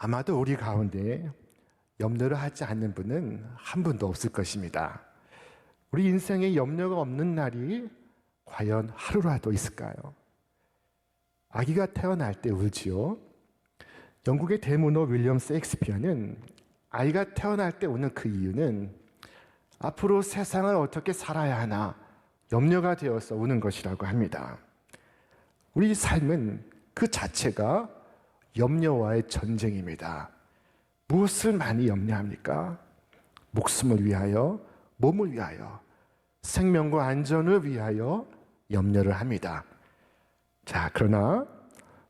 아마도 우리 가운데 염려를 하지 않는 분은 한 분도 없을 것입니다. 우리 인생에 염려가 없는 날이 과연 하루라도 있을까요? 아기가 태어날 때 울지요. 영국의 대문호 윌리엄 셰익스피어는 아이가 태어날 때 우는 그 이유는 앞으로 세상을 어떻게 살아야 하나 염려가 되어서 우는 것이라고 합니다. 우리 삶은 그 자체가 염려와의 전쟁입니다. 무엇을 많이 염려합니까? 목숨을 위하여, 몸을 위하여, 생명과 안전을 위하여 염려를 합니다. 자, 그러나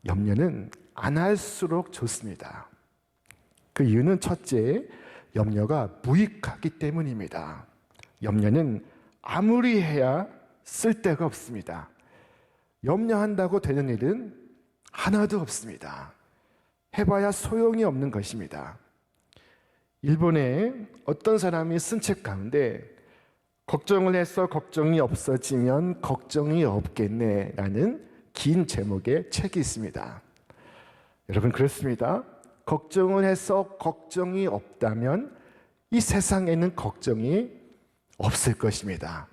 염려는 안 할수록 좋습니다. 그 이유는 첫째, 염려가 무익하기 때문입니다. 염려는 아무리 해야 쓸데가 없습니다. 염려한다고 되는 일은 하나도 없습니다. 해봐야 소용이 없는 것입니다. 일본에 어떤 사람이 쓴 책 가운데 걱정을 해서 걱정이 없어지면 걱정이 없겠네 라는 긴 제목의 책이 있습니다. 여러분, 그렇습니다. 걱정을 해서 걱정이 없다면 이 세상에는 걱정이 없을 것입니다.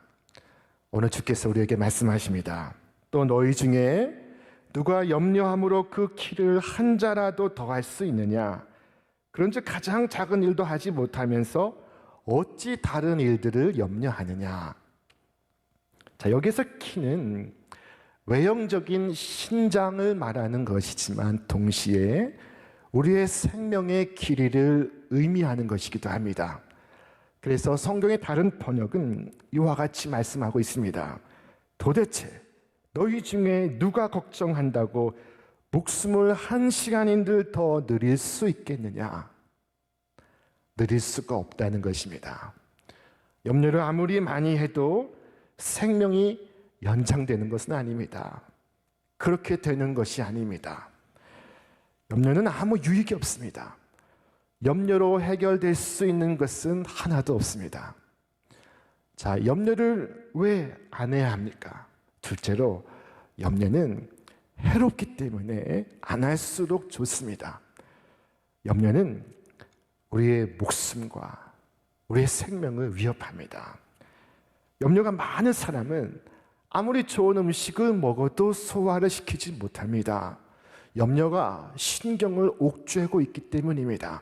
오늘 주께서 우리에게 말씀하십니다. 또 너희 중에 누가 염려함으로 그 키를 한 자라도 더할 수 있느냐? 그런즉 가장 작은 일도 하지 못하면서 어찌 다른 일들을 염려하느냐? 자, 여기서 키는 외형적인 신장을 말하는 것이지만 동시에 우리의 생명의 길이를 의미하는 것이기도 합니다. 그래서 성경의 다른 번역은 이와 같이 말씀하고 있습니다. 도대체 너희 중에 누가 걱정한다고 목숨을 한 시간인들 더 늘릴 수 있겠느냐? 늘릴 수가 없다는 것입니다. 염려를 아무리 많이 해도 생명이 연장되는 것은 아닙니다. 그렇게 되는 것이 아닙니다. 염려는 아무 유익이 없습니다. 염려로 해결될 수 있는 것은 하나도 없습니다. 자, 염려를 왜 안 해야 합니까? 둘째로, 염려는 해롭기 때문에 안 할수록 좋습니다. 염려는 우리의 목숨과 우리의 생명을 위협합니다. 염려가 많은 사람은 아무리 좋은 음식을 먹어도 소화를 시키지 못합니다. 염려가 신경을 옥죄고 있기 때문입니다.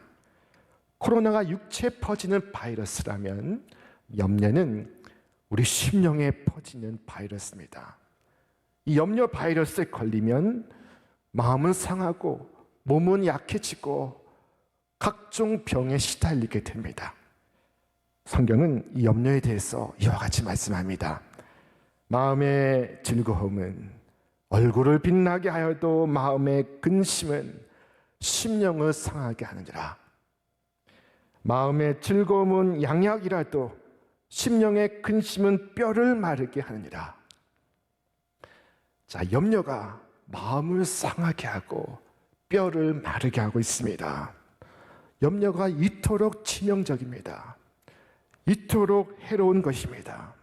코로나가 육체에 퍼지는 바이러스라면 염려는 우리 심령에 퍼지는 바이러스입니다. 이 염려 바이러스에 걸리면 마음은 상하고 몸은 약해지고 각종 병에 시달리게 됩니다. 성경은 이 염려에 대해서 이와 같이 말씀합니다. 마음의 즐거움은 얼굴을 빛나게 하여도 마음의 근심은 심령을 상하게 하느니라. 마음의 즐거움은 양약이라도 심령의 근심은 뼈를 마르게 하느니라. 자, 염려가 마음을 상하게 하고 뼈를 마르게 하고 있습니다. 염려가 이토록 치명적입니다. 이토록 해로운 것입니다.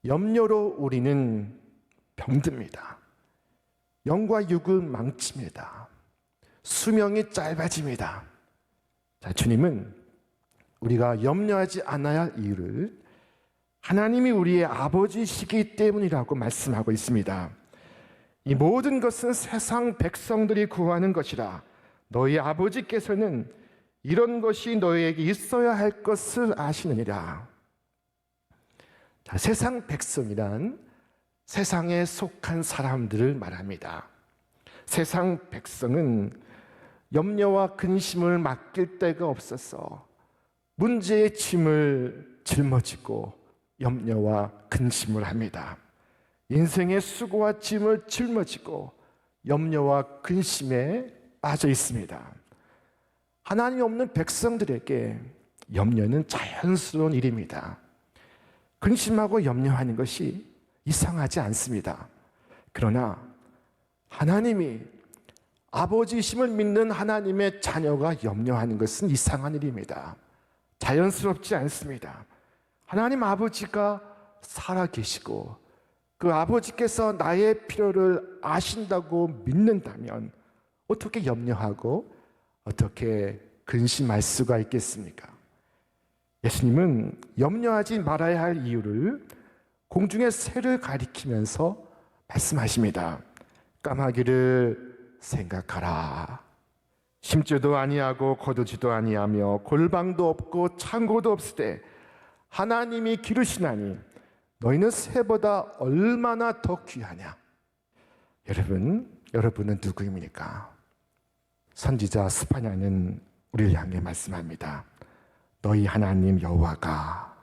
염려로 우리는 병듭니다. 영과 육을 망칩니다. 수명이 짧아집니다. 자, 주님은 우리가 염려하지 않아야 할 이유를 하나님이 우리의 아버지시기 때문이라고 말씀하고 있습니다. 이 모든 것은 세상 백성들이 구하는 것이라. 너희 아버지께서는 이런 것이 너희에게 있어야 할 것을 아시느니라. 자, 세상 백성이란 세상에 속한 사람들을 말합니다. 세상 백성은 염려와 근심을 맡길 데가 없어서 문제의 짐을 짊어지고 염려와 근심을 합니다. 인생의 수고와 짐을 짊어지고 염려와 근심에 빠져 있습니다. 하나님 없는 백성들에게 염려는 자연스러운 일입니다. 근심하고 염려하는 것이 이상하지 않습니다. 그러나 하나님이 아버지심을 믿는 하나님의 자녀가 염려하는 것은 이상한 일입니다. 자연스럽지 않습니다. 하나님 아버지가 살아계시고 그 아버지께서 나의 필요를 아신다고 믿는다면 어떻게 염려하고 어떻게 근심할 수가 있겠습니까? 예수님은 염려하지 말아야 할 이유를 공중의 새를 가리키면서 말씀하십니다. 까마귀를 생각하라. 심지도 아니하고 거두지도 아니하며 골방도 없고 창고도 없으되 하나님이 기르시나니 너희는 새보다 얼마나 더 귀하냐. 여러분은 누구입니까? 선지자 스파냐는 우리를 향해 말씀합니다. 너희 하나님 여호와가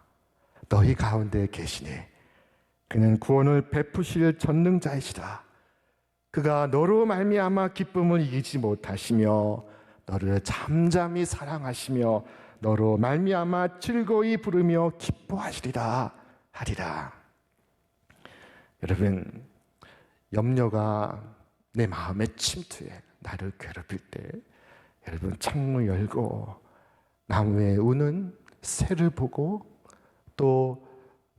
너희 가운데 계시네. 그는 구원을 베푸실 전능자이시다. 그가 너로 말미암아 기쁨을 이기지 못하시며 너를 잠잠히 사랑하시며 너로 말미암아 즐거이 부르며 기뻐하시리라 하리라. 여러분, 염려가 내 마음에 침투해 나를 괴롭힐 때 여러분 창문 열고 나무에 우는 새를 보고 또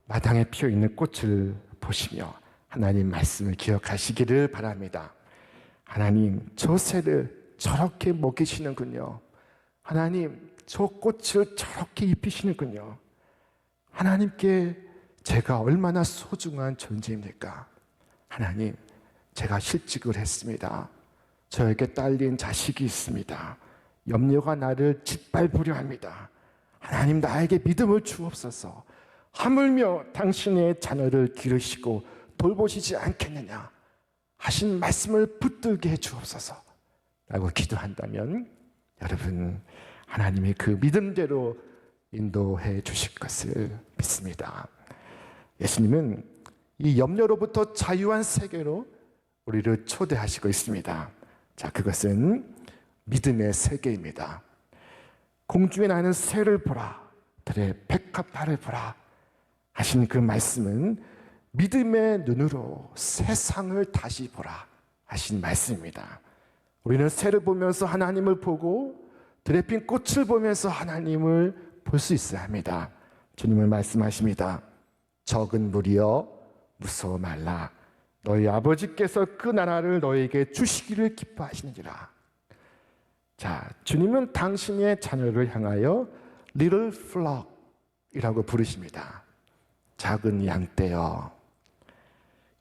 마당에 피어있는 꽃을 보시며 하나님 말씀을 기억하시기를 바랍니다. 하나님, 저 새를 저렇게 먹이시는군요. 하나님, 저 꽃을 저렇게 입히시는군요. 하나님께 제가 얼마나 소중한 존재입니까? 하나님, 제가 실직을 했습니다. 저에게 딸린 자식이 있습니다. 염려가 나를 짓밟으려 합니다. 하나님, 나에게 믿음을 주옵소서. 하물며 당신의 자녀를 기르시고 돌보시지 않겠느냐 하신 말씀을 붙들게 해 주옵소서 라고 기도한다면 여러분, 하나님이 그 믿음대로 인도해 주실 것을 믿습니다. 예수님은 이 염려로부터 자유한 세계로 우리를 초대하시고 있습니다. 자, 그것은 믿음의 세계입니다. 공중에 나는 새를 보라, 들의 백합화를 보라 하신 그 말씀은 믿음의 눈으로 세상을 다시 보라 하신 말씀입니다. 우리는 새를 보면서 하나님을 보고 들에 핀 꽃을 보면서 하나님을 볼 수 있어야 합니다. 주님은 말씀하십니다. 적은 무리여 무서워 말라. 너희 아버지께서 그 나라를 너희에게 주시기를 기뻐하시느니라. 자, 주님은 당신의 자녀를 향하여 little flock이라고 부르십니다. 작은 양떼여.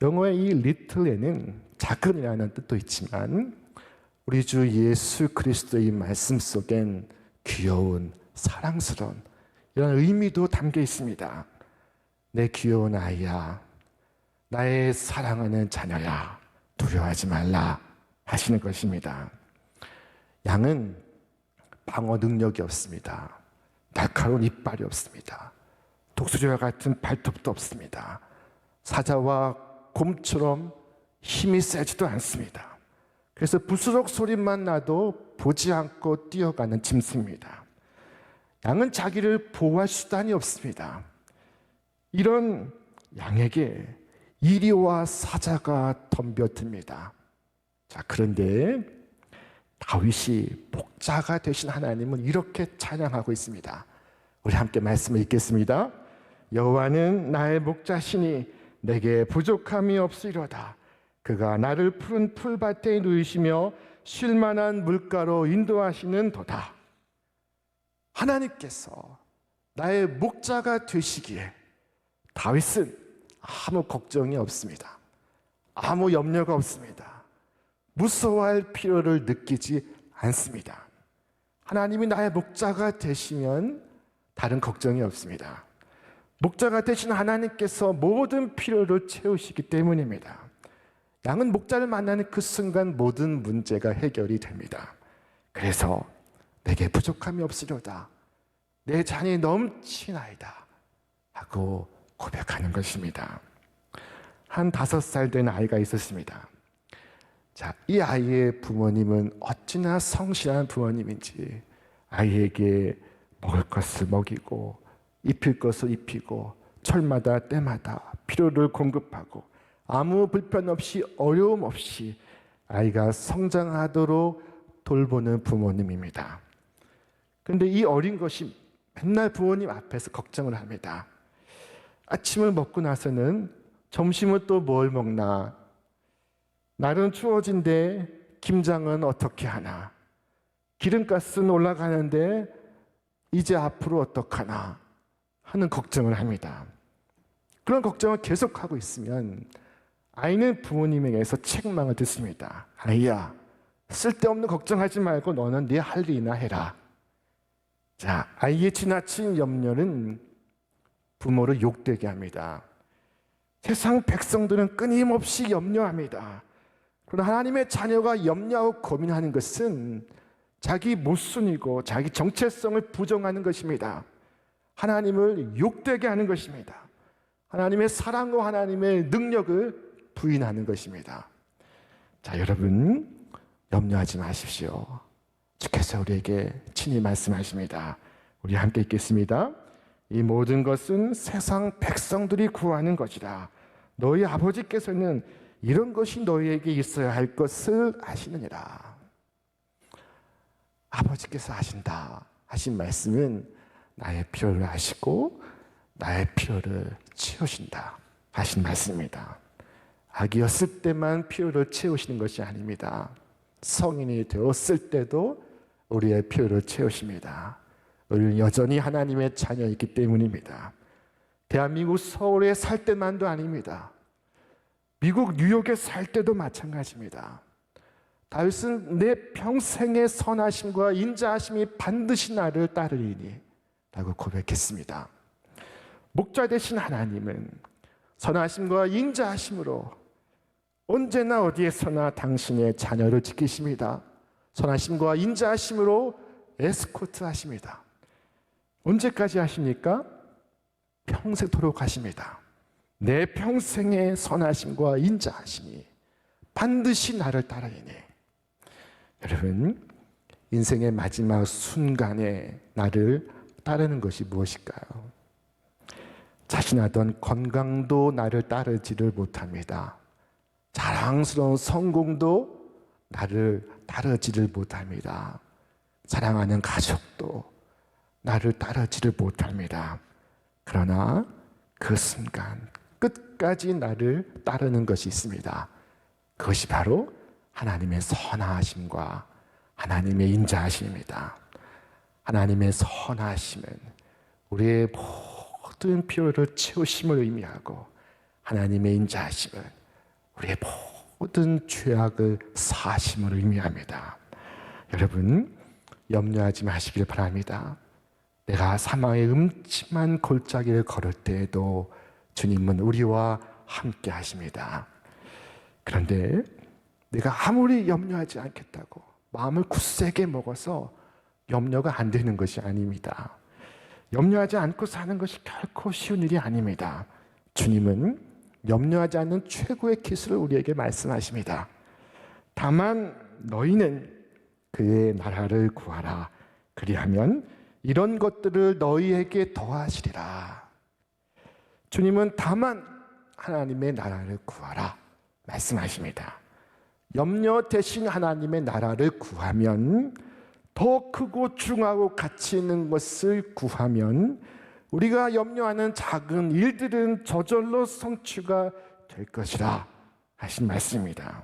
영어의 이 little에는 작은이라는 뜻도 있지만 우리 주 예수 그리스도의 말씀 속엔 귀여운, 사랑스러운 이런 의미도 담겨 있습니다. 내 귀여운 아이야, 나의 사랑하는 자녀야, 두려워하지 말라 하시는 것입니다. 양은 방어 능력이 없습니다. 날카로운 이빨이 없습니다. 독수리와 같은 발톱도 없습니다. 사자와 곰처럼 힘이 세지도 않습니다. 그래서 부스럭 소리만 나도 보지 않고 뛰어가는 짐승입니다. 양은 자기를 보호할 수단이 없습니다. 이런 양에게 이리와 사자가 덤벼듭니다. 자, 그런데 다윗이 목자가 되신 하나님은 이렇게 찬양하고 있습니다. 우리 함께 말씀을 읽겠습니다. 여호와는 나의 목자시니 내게 부족함이 없으리로다. 그가 나를 푸른 풀밭에 누이시며 쉴만한 물가로 인도하시는 도다. 하나님께서 나의 목자가 되시기에 다윗은 아무 걱정이 없습니다. 아무 염려가 없습니다. 무서워할 필요를 느끼지 않습니다. 하나님이 나의 목자가 되시면 다른 걱정이 없습니다. 목자가 되신 하나님께서 모든 필요를 채우시기 때문입니다. 양은 목자를 만나는 그 순간 모든 문제가 해결이 됩니다. 그래서 내게 부족함이 없으려다, 내 잔이 넘치나이다 하고 고백하는 것입니다. 한 5살 된 아이가 있었습니다. 자, 이 아이의 부모님은 어찌나 성실한 부모님인지 아이에게 먹을 것을 먹이고 입힐 것을 입히고 철마다 때마다 필요를 공급하고 아무 불편 없이 어려움 없이 아이가 성장하도록 돌보는 부모님입니다. 그런데 이 어린 것이 맨날 부모님 앞에서 걱정을 합니다. 아침을 먹고 나서는 점심을 또 뭘 먹나? 날은 추워진데 김장은 어떻게 하나? 기름값은 올라가는데 이제 앞으로 어떡하나 하는 걱정을 합니다. 그런 걱정을 계속하고 있으면 아이는 부모님에게서 책망을 듣습니다. 아이야, 쓸데없는 걱정하지 말고 너는 네 할 일이나 해라. 자, 아이의 지나친 염려는 부모를 욕되게 합니다. 세상 백성들은 끊임없이 염려합니다. 그러나 하나님의 자녀가 염려하고 고민하는 것은 자기 모순이고 자기 정체성을 부정하는 것입니다. 하나님을 욕되게 하는 것입니다. 하나님의 사랑과 하나님의 능력을 부인하는 것입니다. 자, 여러분 염려하지 마십시오. 주께서 우리에게 친히 말씀하십니다. 우리 함께 읽겠습니다. 이 모든 것은 세상 백성들이 구하는 것이라. 너희 아버지께서는 이런 것이 너희에게 있어야 할 것을 아시느니라. 아버지께서 하신다 하신 말씀은 나의 필요를 아시고 나의 필요를 채우신다 하신 말씀입니다. 아기였을 때만 필요를 채우시는 것이 아닙니다. 성인이 되었을 때도 우리의 필요를 채우십니다. 우리는 여전히 하나님의 자녀이기 때문입니다. 대한민국 서울에 살 때만도 아닙니다. 미국 뉴욕에 살 때도 마찬가지입니다. 다윗은 내 평생의 선하심과 인자하심이 반드시 나를 따르리니 라고 고백했습니다. 목자 되신 하나님은 선하심과 인자하심으로 언제나 어디에서나 당신의 자녀를 지키십니다. 선하심과 인자하심으로 에스코트 하십니다. 언제까지 하십니까? 평생토록 하십니다. 내 평생의 선하심과 인자하심이 반드시 나를 따르리니. 여러분, 인생의 마지막 순간에 나를 따르는 것이 무엇일까요? 자신하던 건강도 나를 따르지를 못합니다. 자랑스러운 성공도 나를 따르지를 못합니다. 사랑하는 가족도 나를 따르지를 못합니다. 그러나 그 순간 끝까지 나를 따르는 것이 있습니다. 그것이 바로 하나님의 선하심과 하나님의 인자하심입니다. 하나님의 선하심은 우리의 모든 필요를 채우심을 의미하고, 하나님의 인자하심은 우리의 모든 죄악을 사하심을 의미합니다. 여러분, 염려하지 마시길 바랍니다. 내가 사망의 음침한 골짜기를 걸을 때에도 주님은 우리와 함께 하십니다. 그런데 내가 아무리 염려하지 않겠다고 마음을 굳세게 먹어서 염려가 안 되는 것이 아닙니다. 염려하지 않고 사는 것이 결코 쉬운 일이 아닙니다. 주님은 염려하지 않는 최고의 기술을 우리에게 말씀하십니다. 다만 너희는 그의 나라를 구하라. 그리하면 이런 것들을 너희에게 더하시리라. 주님은 다만 하나님의 나라를 구하라 말씀하십니다. 염려 대신 하나님의 나라를 구하면, 더 크고 중하고 가치 있는 것을 구하면 우리가 염려하는 작은 일들은 저절로 성취가 될 것이라 하신 말씀입니다.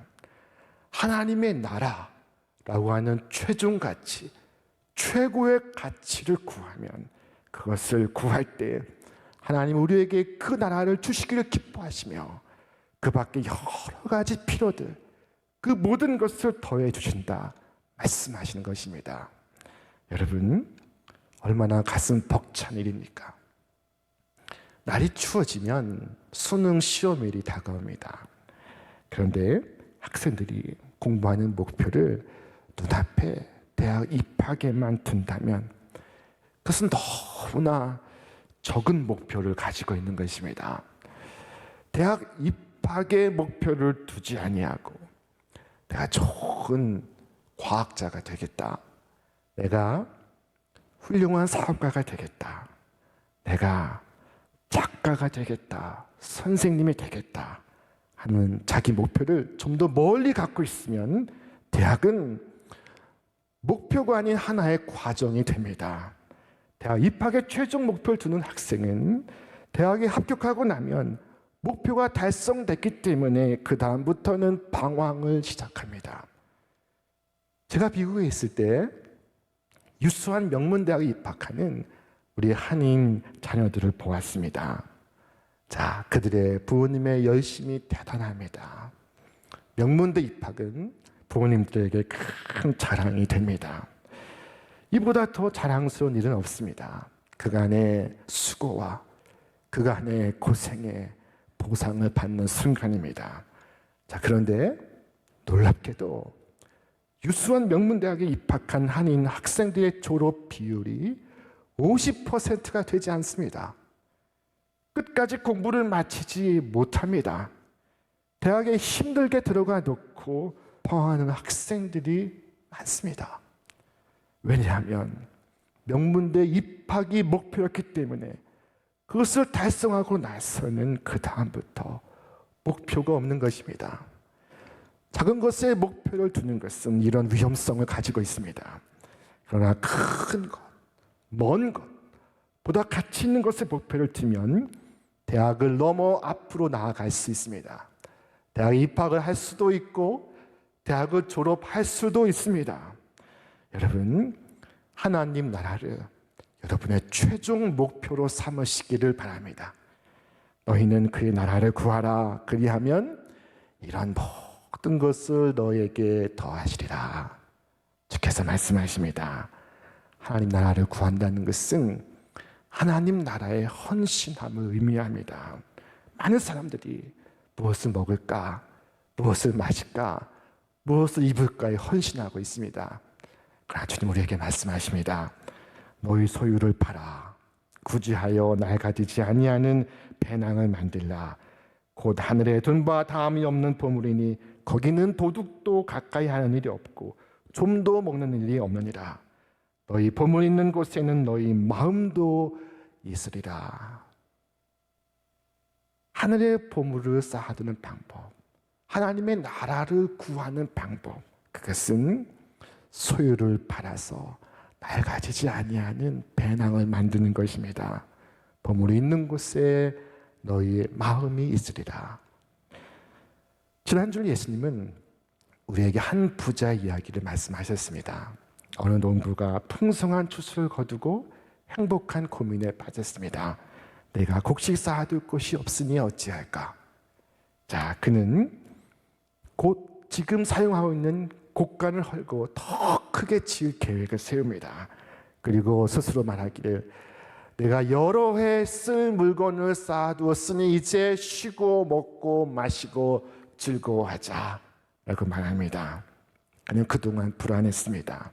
하나님의 나라라고 하는 최종 가치, 최고의 가치를 구하면, 그것을 구할 때 하나님 우리에게 그 나라를 주시기를 기뻐하시며 그 밖에 여러 가지 필요들, 그 모든 것을 더해 주신다 말씀하시는 것입니다. 여러분, 얼마나 가슴 벅찬 일입니까? 날이 추워지면 수능 시험일이 다가옵니다. 그런데 학생들이 공부하는 목표를 눈앞에 대학 입학에만 둔다면 그것은 너무나 적은 목표를 가지고 있는 것입니다. 대학 입학의 목표를 두지 아니하고 내가 좋은 과학자가 되겠다, 내가 훌륭한 사업가가 되겠다, 내가 작가가 되겠다, 선생님이 되겠다 하는 자기 목표를 좀 더 멀리 갖고 있으면 대학은 목표가 아닌 하나의 과정이 됩니다. 대학 입학의 최종 목표를 두는 학생은 대학에 합격하고 나면 목표가 달성됐기 때문에 그 다음부터는 방황을 시작합니다. 제가 미국에 있을 때 유수한 명문대학에 입학하는 우리 한인 자녀들을 보았습니다. 자, 그들의 부모님의 열심이 대단합니다. 명문대 입학은 부모님들에게 큰 자랑이 됩니다. 이보다 더 자랑스러운 일은 없습니다. 그간의 수고와 그간의 고생의 보상을 받는 순간입니다. 자, 그런데 놀랍게도 유수한 명문대학에 입학한 한인 학생들의 졸업 비율이 50%가 되지 않습니다. 끝까지 공부를 마치지 못합니다. 대학에 힘들게 들어가 놓고 방황하는 학생들이 많습니다. 왜냐하면 명문대 입학이 목표였기 때문에 그것을 달성하고 나서는 그 다음부터 목표가 없는 것입니다. 작은 것에 목표를 두는 것은 이런 위험성을 가지고 있습니다. 그러나 큰 것, 먼 것, 보다 가치 있는 것에 목표를 두면 대학을 넘어 앞으로 나아갈 수 있습니다. 대학에 입학을 할 수도 있고 대학을 졸업할 수도 있습니다. 여러분, 하나님 나라를 여러분의 최종 목표로 삼으시기를 바랍니다. 너희는 그의 나라를 구하라. 그리하면 이런 모든 것을 너에게 더하시리라. 주께서 말씀하십니다. 하나님 나라를 구한다는 것은 하나님 나라의 헌신함을 의미합니다. 많은 사람들이 무엇을 먹을까, 무엇을 마실까, 무엇을 입을까에 헌신하고 있습니다. 그러나 주님 우리에게 말씀하십니다. 너희 소유를 팔아 구제하여 낡아지지 아니하는 배낭을 만들라. 곧 하늘에 돈과 다함이 없는 보물이니 거기는 도둑도 가까이 하는 일이 없고 좀도 먹는 일이 없느니라. 너희 보물 있는 곳에는 너희 마음도 있으리라. 하늘의 보물을 쌓아두는 방법, 하나님의 나라를 구하는 방법, 그것은 소유를 팔아서 낡아지지 아니하는 배낭을 만드는 것입니다. 보물이 있는 곳에 너희의 마음이 있으리라. 지난주 예수님은 우리에게 한 부자 이야기를 말씀하셨습니다. 어느 농부가 풍성한 추수를 거두고 행복한 고민에 빠졌습니다. 내가 곡식 쌓아둘 곳이 없으니 어찌할까? 자, 그는 곧 지금 사용하고 있는 곡간을 헐고 더 크게 지을 계획을 세웁니다. 그리고 스스로 말하기를 내가 여러 해 쓸 물건을 쌓아두었으니 이제 쉬고 먹고 마시고 즐거워하자 라고 말합니다. 그는 그동안 불안했습니다.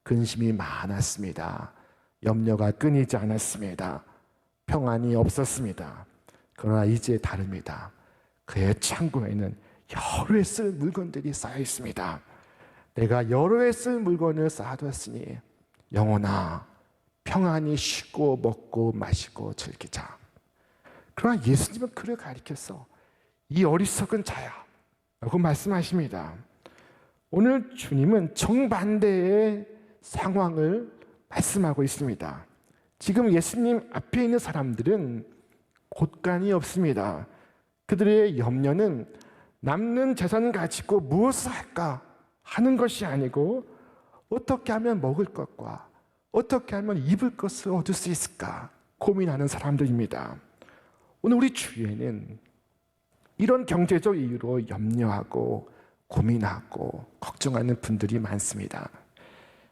근심이 많았습니다. 염려가 끊이지 않았습니다. 평안이 없었습니다. 그러나 이제 다릅니다. 그의 창고에는 여러 해 쓸 물건들이 쌓여 있습니다. 내가 여러 해 쓸 물건을 쌓아두었으니 영혼아 평안히 쉬고 먹고 마시고 즐기자. 그러나 예수님은 그를 가리켜서 이 어리석은 자야 라고 말씀하십니다. 오늘 주님은 정반대의 상황을 말씀하고 있습니다. 지금 예수님 앞에 있는 사람들은 곳간이 없습니다. 그들의 염려는 남는 재산 가지고 무엇을 할까 하는 것이 아니고 어떻게 하면 먹을 것과 어떻게 하면 입을 것을 얻을 수 있을까 고민하는 사람들입니다. 오늘 우리 주위에는 이런 경제적 이유로 염려하고 고민하고 걱정하는 분들이 많습니다.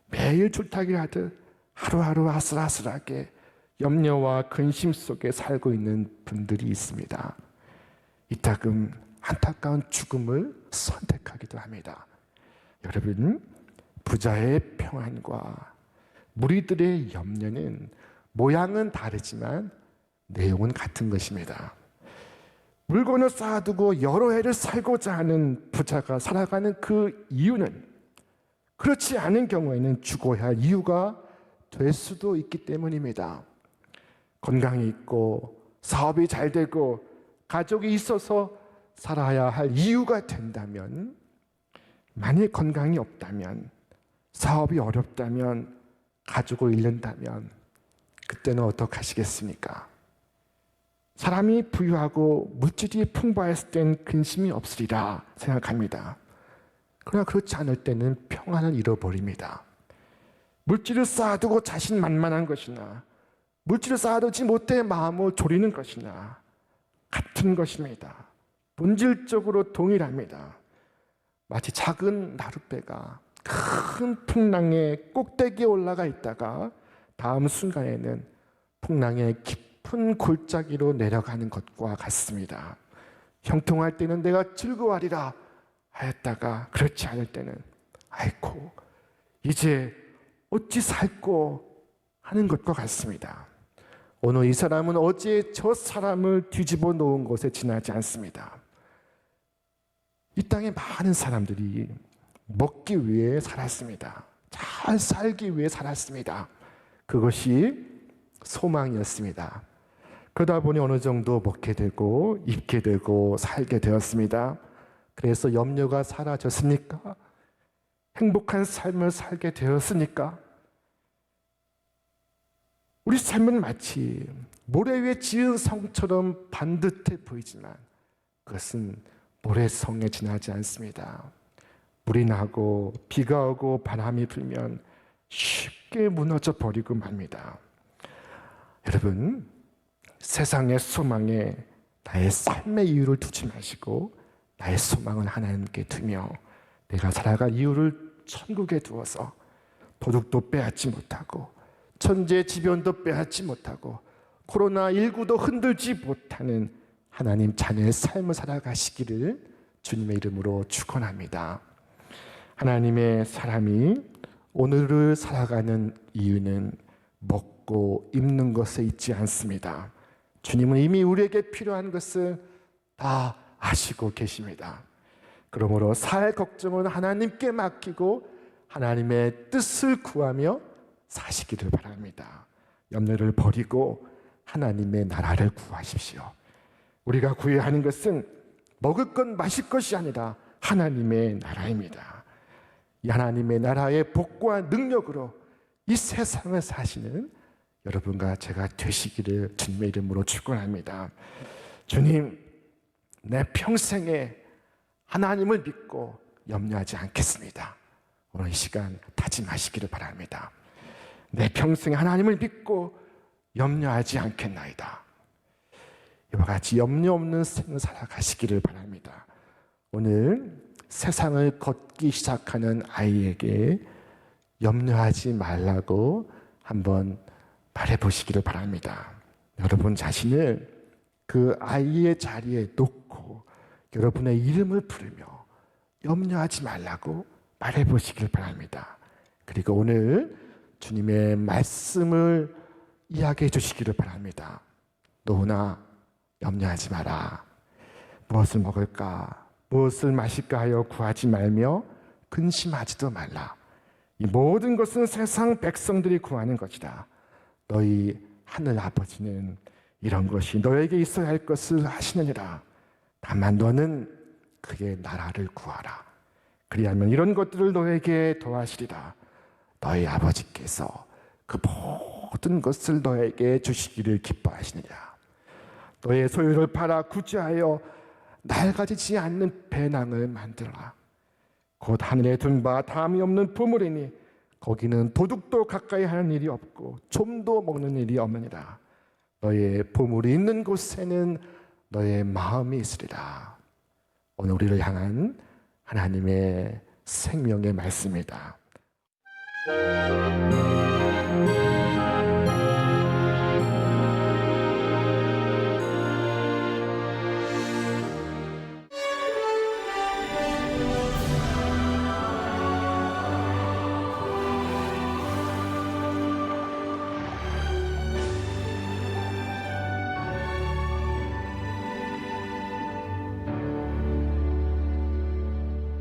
매일 줄타기를 하듯 하루하루 아슬아슬하게 염려와 근심 속에 살고 있는 분들이 있습니다. 이따금 안타까운 죽음을 선택하기도 합니다. 여러분, 부자의 평안과 무리들의 염려는 모양은 다르지만 내용은 같은 것입니다. 물건을 쌓아두고 여러 해를 살고자 하는 부자가 살아가는 그 이유는 그렇지 않은 경우에는 죽어야 할 이유가 될 수도 있기 때문입니다. 건강이 있고 사업이 잘 되고 가족이 있어서 살아야 할 이유가 된다면, 만일 건강이 없다면, 사업이 어렵다면, 가족을 잃는다면 그때는 어떻게 하시겠습니까? 사람이 부유하고 물질이 풍부했을 땐 근심이 물질을 쌓아두고 자신만만한 것이나 물질을 쌓아두지 못해 마음을 졸이는 것이나 같은 것입니다. 본질적으로 동일합니다. 마치 작은 나룻배가 큰 풍랑의 꼭대기에 올라가 있다가 다음 순간에는 풍랑의 깊은 골짜기로 내려가는 것과 같습니다. 형통할 때는 내가 즐거워하리라 하였다가 그렇지 않을 때는 아이고 이제 어찌 살고 하는 것과 같습니다. 오늘 이 사람은 어제 저 사람을 뒤집어 놓은 것에 지나지 않습니다. 이 땅에 많은 사람들이 먹기 위해 살았습니다. 잘 살기 위해 살았습니다. 그것이 소망이었습니다. 그러다 보니 어느 정도 먹게 되고 입게 되고 살게 되었습니다. 그래서 염려가 사라졌습니까? 행복한 삶을 살게 되었습니까? 우리 삶은 마치 모래 위에 지은 성처럼 반듯해 보이지만 그것은 모래성에 지나지 않습니다. 물이 나고 비가 오고 바람이 불면 쉽게 무너져 버리고 맙니다. 여러분, 세상의 소망에 나의 삶의 이유를 두지 마시고 나의 소망은 하나님께 두며 내가 살아갈 이유를 천국에 두어서 도둑도 빼앗지 못하고 천재지변도 빼앗지 못하고 코로나19도 흔들지 못하는 하나님 자녀의 삶을 살아가시기를 주님의 이름으로 축원합니다. 하나님의 사람이 오늘을 살아가는 이유는 먹고 입는 것에 있지 않습니다. 주님은 이미 우리에게 필요한 것을 다 아시고 계십니다. 그러므로 살 걱정은 하나님께 맡기고 하나님의 뜻을 구하며 사시기를 바랍니다. 염려를 버리고 하나님의 나라를 구하십시오. 우리가 구해야 하는 것은 먹을 것 마실 것이 아니라 하나님의 나라입니다. 이 하나님의 나라의 복과 능력으로 이 세상을 사시는 여러분과 제가 되시기를 주님의 이름으로 축원합니다. 주님, 내 평생에 하나님을 믿고 염려하지 않겠습니다. 오늘 이 시간 다짐하시기를 바랍니다. 내 평생에 하나님을 믿고 염려하지 않겠나이다. 이와 같이 염려 없는 생을 살아가시기를 바랍니다. 오늘 세상을 걷기 시작하는 아이에게 염려하지 말라고 한번 말해보시기를 바랍니다. 여러분 자신을 그 아이의 자리에 놓고 여러분의 이름을 부르며 염려하지 말라고 말해보시기를 바랍니다. 그리고 오늘 주님의 말씀을 이야기해 주시기를 바랍니다. 너나 염려하지 마라. 무엇을 먹을까, 무엇을 마실까 하여 구하지 말며 근심하지도 말라. 이 모든 것은 세상 백성들이 구하는 것이다. 너희 하늘 아버지는 이런 것이 너에게 있어야 할 것을 하시느니라. 다만 너는 그의 나라를 구하라. 그리하면 이런 것들을 너에게 더하시리라. 너희 아버지께서 그 모든 것을 너에게 주시기를 기뻐하시느냐. 너의 소유를 팔아 구제하여 낡아지지 않는 배낭을 만들라. 곧 하늘에 둔 바 다함이 없는 보물이니 거기는 도둑도 가까이 하는 일이 없고 좀도 먹는 일이 없느니라. 너의 보물이 있는 곳에는 너의 마음이 있으리라. 오늘 우리를 향한 하나님의 생명의 말씀이다.